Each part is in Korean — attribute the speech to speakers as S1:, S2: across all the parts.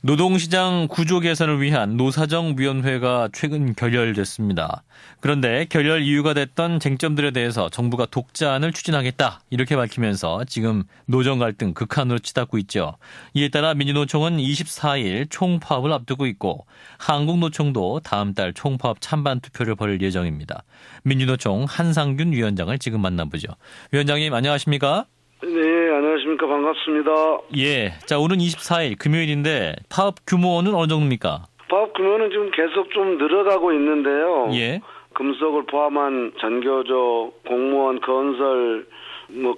S1: 노동시장 구조 개선을 위한 노사정위원회가 최근 결렬됐습니다. 그런데 결렬 이유가 됐던 쟁점들에 대해서 정부가 독자안을 추진하겠다 이렇게 밝히면서 지금 노정 갈등 극한으로 치닫고 있죠. 이에 따라 민주노총은 24일 총파업을 앞두고 있고 한국노총도 다음 달 총파업 찬반 투표를 벌일 예정입니다. 민주노총 한상균 위원장을 지금 만나보죠. 위원장님 안녕하십니까?
S2: 네, 안녕하십니까. 반갑습니다.
S1: 예. 자, 오는 24일 금요일인데 파업 규모는 어느 정도입니까?
S2: 파업 규모는 지금 계속 좀 늘어가고 있는데요.
S1: 예.
S2: 금속을 포함한 전교조, 공무원, 건설,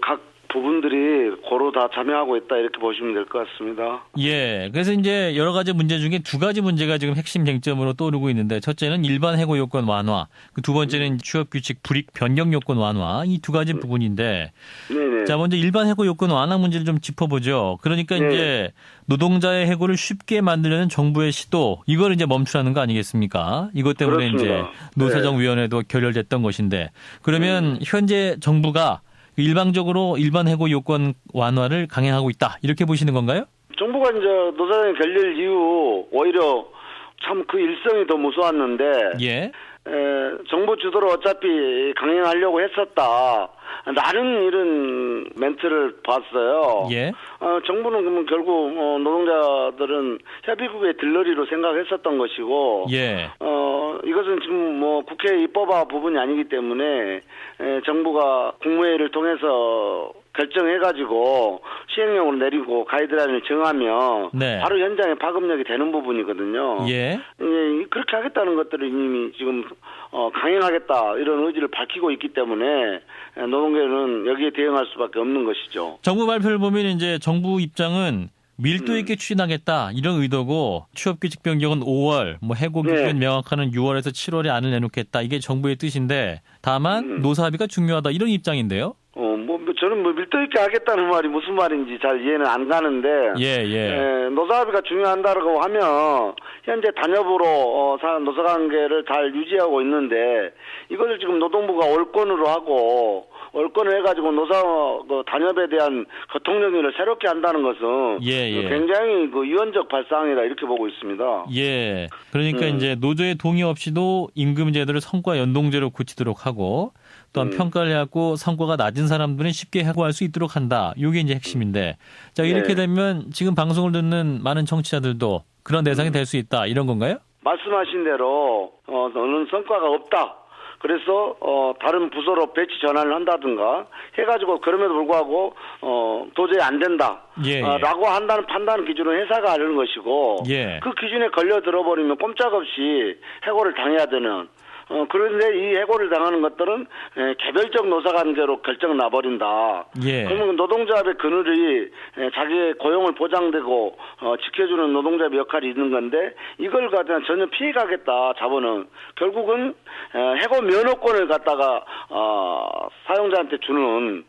S2: 각 부분들이 고루 다 참여하고 있다 이렇게 보시면 될 것 같습니다.
S1: 예. 그래서 이제 여러 가지 문제 중에 두 가지 문제가 지금 핵심 쟁점으로 떠오르고 있는데 첫째는 일반 해고 요건 완화, 그 두 번째는 취업 규칙 불이익 변경 요건 완화 이 두 가지 부분인데
S2: 네네.
S1: 자, 먼저 일반 해고 요건 완화 문제를 좀 짚어보죠. 그러니까
S2: 네.
S1: 이제 노동자의 해고를 쉽게 만들려는 정부의 시도 이걸 이제 멈추라는 거 아니겠습니까? 이것 때문에
S2: 그렇습니다.
S1: 이제 노사정위원회도 결렬됐던 것인데 그러면 현재 정부가 일방적으로 일반 해고 요건 완화를 강행하고 있다 이렇게 보시는 건가요?
S2: 정부가 이제 노사정 결렬 이후 오히려 참 그 일성이 더 무서웠는데
S1: 예.
S2: 정부 주도로 어차피 강행하려고 했었다. 라는 이런 멘트를 봤어요.
S1: 예.
S2: 정부는 그러면 결국 노동자들은 협의국의 들러리로 생각했었던 것이고,
S1: 예.
S2: 이것은 지금 국회 입법화 부분이 아니기 때문에 정부가 국무회의를 통해서 결정해가지고 시행령으로 내리고 가이드라인을 정하면
S1: 네.
S2: 바로 현장에 파급력이 되는 부분이거든요.
S1: 예.
S2: 그렇게 하겠다는 것들을 이미 지금 강행하겠다 이런 의지를 밝히고 있기 때문에 노동계는 여기에 대응할 수밖에 없는 것이죠.
S1: 정부 발표를 보면 이제 정부 입장은 밀도 있게 추진하겠다 이런 의도고 취업규칙 변경은 5월, 해고 기준 명확하는 6월에서 7월에 안을 내놓겠다 이게 정부의 뜻인데 다만 노사합의가 중요하다 이런 입장인데요.
S2: 저는 밀도 있게 하겠다는 말이 무슨 말인지 잘 이해는 안 가는데 노사합의가 중요하다고 하면 현재 단협으로 노사관계를 잘 유지하고 있는데 이것을 지금 노동부가 올권으로 하고 올권을 해가지고 노사 단협에 대한 교통령을 새롭게 한다는 것은 굉장히 위헌적 발상이다 이렇게 보고 있습니다.
S1: 예. 그러니까 이제 노조의 동의 없이도 임금 제도를 성과 연동제로 고치도록 하고 또한 평가를 해갖고 성과가 낮은 사람들은 쉽게 해고할 수 있도록 한다. 이게 이제 핵심인데 자 이렇게 되면 지금 방송을 듣는 많은 청취자들도 그런 대상이 될 수 있다 이런 건가요?
S2: 말씀하신 대로 어느 성과가 없다. 그래서 다른 부서로 배치 전환을 한다든가 해가지고 그럼에도 불구하고 도저히 안 된다. 라고 한다는 판단 기준은 회사가 하는 것이고 그 기준에 걸려 들어버리면 꼼짝없이 해고를 당해야 되는 그런데 이 해고를 당하는 것들은 개별적 노사관계로 결정 나버린다. 그러면 노동조합의 그늘이 자기의 고용을 보장되고 지켜주는 노동조합의 역할이 있는 건데 이걸 갖다 전혀 피해가겠다. 자본은 결국은 해고 면허권을 갖다가 사용자한테 주는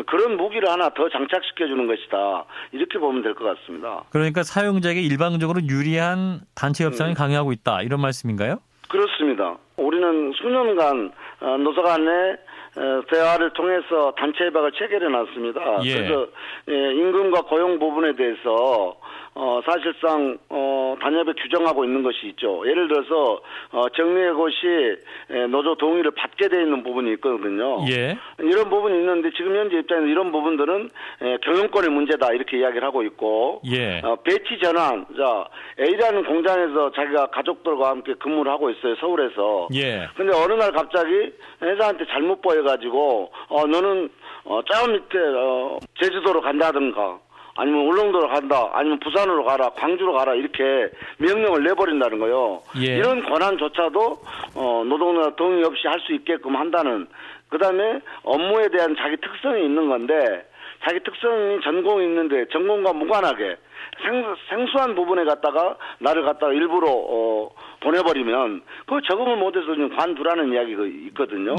S2: 그런 무기를 하나 더 장착시켜주는 것이다. 이렇게 보면 될 것 같습니다.
S1: 그러니까 사용자에게 일방적으로 유리한 단체 협상을 강요하고 있다. 이런 말씀인가요?
S2: 그렇습니다. 우리는 수년간 노사 간의 대화를 통해서 단체 협약을 체결해 놨습니다. 그래서 임금과 고용 부분에 대해서 사실상 단협에 규정하고 있는 것이 있죠. 예를 들어서 정리해고 시 노조 동의를 받게 되어 있는 부분이 있거든요. 이런 부분이 있는데 지금 현재 입장에서 이런 부분들은 경영권의 문제다 이렇게 이야기를 하고 있고 배치 전환, A라는 공장에서 자기가 가족들과 함께 근무를 하고 있어요. 서울에서. 근데 어느 날 갑자기 회사한테 잘못 보여가지고 너는 저 밑에 제주도로 간다든가 아니면 울릉도로 간다, 아니면 부산으로 가라, 광주로 가라 이렇게 명령을 내버린다는 거요. 이런 권한조차도 노동자 동의 없이 할 수 있게끔 한다는. 그다음에 업무에 대한 자기 특성이 있는 건데 자기 특성이 전공이 있는데 전공과 무관하게 생소한 부분에 나를 갖다가 일부러 보내버리면 그 적응을 못해서 좀 관두라는 이야기가 있거든요.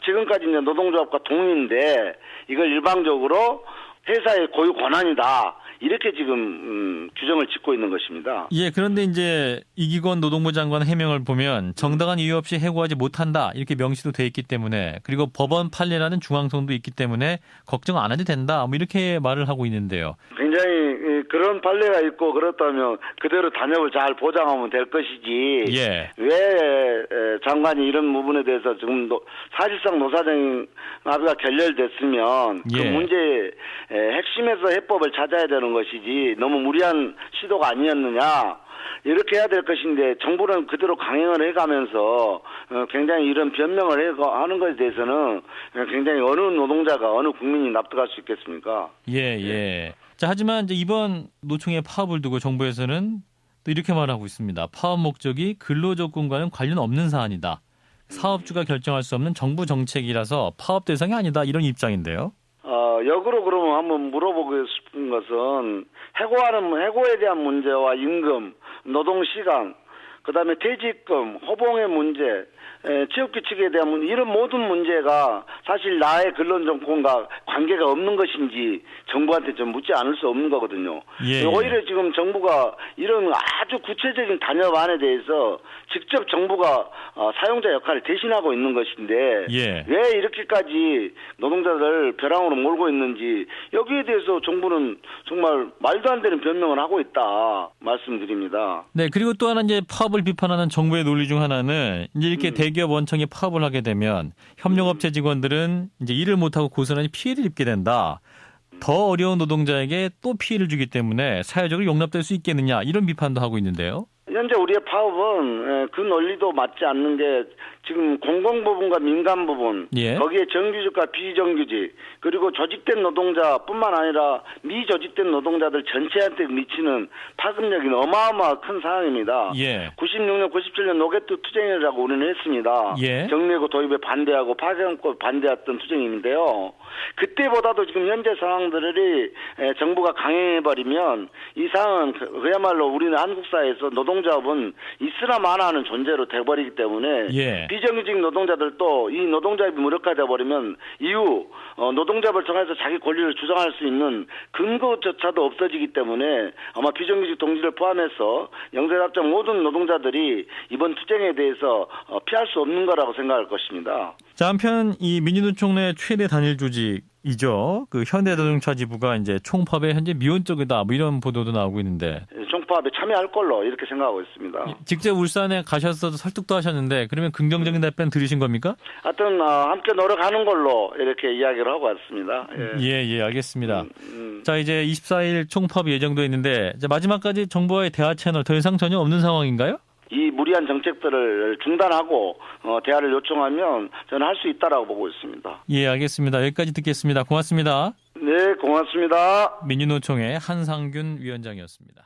S2: 지금까지 이제 노동조합과 동의인데 이걸 일방적으로 회사의 고유 권한이다. 이렇게 지금 규정을 짓고 있는 것입니다.
S1: 그런데 이제 이기권 노동부 장관 해명을 보면 정당한 이유 없이 해고하지 못한다. 이렇게 명시도 돼 있기 때문에 그리고 법원 판례라는 중앙성도 있기 때문에 걱정 안 해도 된다. 이렇게 말을 하고 있는데요.
S2: 굉장히 그런 판례가 있고 그렇다면 그대로 단협을 잘 보장하면 될 것이지.
S1: 예.
S2: 왜 장관이 이런 부분에 대해서 지금 사실상 노사정 합의가 결렬됐으면 그
S1: 예.
S2: 문제의 핵심에서 해법을 찾아야 되는 것이지 너무 무리한 시도가 아니었느냐. 이렇게 해야 될 것인데 정부는 그대로 강행을 해가면서 굉장히 이런 변명을 하는 것에 대해서는 굉장히 어느 노동자가 어느 국민이 납득할 수 있겠습니까?
S1: 예. 자, 하지만 이제 이번 노총의 파업을 두고 정부에서는 또 이렇게 말하고 있습니다. 파업 목적이 근로조건과는 관련 없는 사안이다. 사업주가 결정할 수 없는 정부 정책이라서 파업 대상이 아니다. 이런 입장인데요.
S2: 역으로 그러면 한번 물어보고 싶은 것은 해고에 대한 문제와 임금, 노동시간, 그다음에 퇴직금, 호봉의 문제, 취업규칙에 대한 문제, 이런 모든 문제가 사실 나의 근로조건과 관계가 없는 것인지 정부한테 좀 묻지 않을 수 없는 거거든요.
S1: 예.
S2: 오히려 지금 정부가 이런 아주 구체적인 단협안에 대해서 직접 정부가 사용자 역할을 대신하고 있는 것인데
S1: 예.
S2: 왜 이렇게까지 노동자들 벼랑으로 몰고 있는지 여기에 대해서 정부는 정말 말도 안 되는 변명을 하고 있다 말씀드립니다.
S1: 네, 그리고 또 하나 이제 파업을 비판하는 정부의 논리 중 하나는 이제 이렇게 대기업 원청이 파업을 하게 되면 협력업체 직원들은 이제 일을 못하고 고스란히 피해를 입게 된다. 더 어려운 노동자에게 또 피해를 주기 때문에 사회적으로 용납될 수 있겠느냐 이런 비판도 하고 있는데요.
S2: 현재 우리의 파업은 그 논리도 맞지 않는 게 지금 공공부문과 민간부문
S1: 예.
S2: 거기에 정규직과 비정규직 그리고 조직된 노동자뿐만 아니라 미조직된 노동자들 전체한테 미치는 파급력이 어마어마한 큰 상황입니다.
S1: 예.
S2: 96년, 97년 노개투 투쟁이라고 우리는 했습니다.
S1: 예.
S2: 정리해고 도입에 반대하고 파견권 반대했던 투쟁인데요. 그때보다도 지금 현재 상황들이 정부가 강행해버리면 이 상황은 그야말로 우리는 한국 사회에서 노동자업은 있으나 마나 하는 존재로 돼버리기 때문에
S1: 예.
S2: 비정규직 노동자들도 이 노동자업이 무력화돼 버리면 이후 노동자업을 통해서 자기 권리를 주장할 수 있는 근거조차도 없어지기 때문에 아마 비정규직 동지를 포함해서 영세합작 모든 노동자들이 이번 투쟁에 대해서 피할 수 없는 거라고 생각할 것입니다.
S1: 자, 한편 이 민주노총 내 최대 단일 조직이죠. 그 현대자동차 지부가 이제 총파업에 현재 미온 쪽이다. 뭐 이런 보도도 나오고 있는데.
S2: 총파업에 참여할 걸로 이렇게 생각하고 있습니다.
S1: 직접 울산에 가셔서 설득도 하셨는데 그러면 긍정적인 답변 들으신 겁니까?
S2: 하여튼 함께 노력하는 걸로 이렇게 이야기를 하고 왔습니다.
S1: 예, 알겠습니다. 자, 이제 24일 총파업이 예정돼 있는데 마지막까지 정부와의 대화 채널 더 이상 전혀 없는 상황인가요?
S2: 이 무리한 정책들을 중단하고 대화를 요청하면 저는 할 수 있다라고 보고 있습니다.
S1: 예, 알겠습니다. 여기까지 듣겠습니다. 고맙습니다.
S2: 네, 고맙습니다.
S1: 민주노총의 한상균 위원장이었습니다.